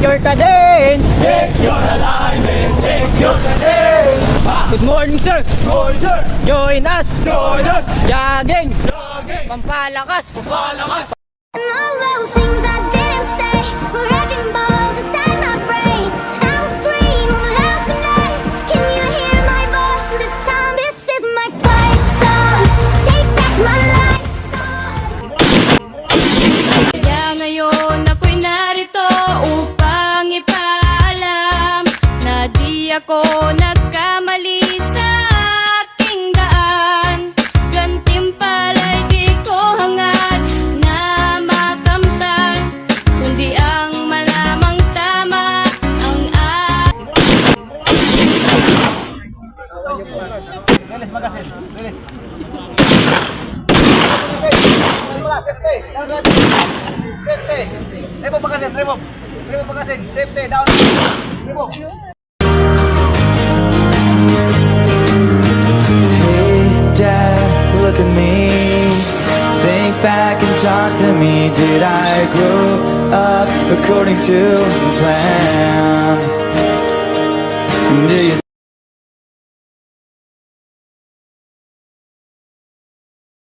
your cadence. Check your alignment, check your cadence. Good morning, sir. Morning, sir. Join us. Join us. Jogging. Jogging. Pampalakas. Palakas. And all those things I didn't say were wrecking balls inside my brain. I will scream loud tonight. Can you hear my voice this time? This is my fight song. Take back my life song. Kaya ngayon ako'y narito upang ipaalam na di ako nagkamali sa aking daan. Gantimpala'y di ko hangad na makamtan, kundi ang malamang tama ang Remove pagkasin, remove. Remove pagkasin. Safety, down. Remove. Hey, Dad, look at me. Think back and talk to me. Did I grow up according to plan? Do you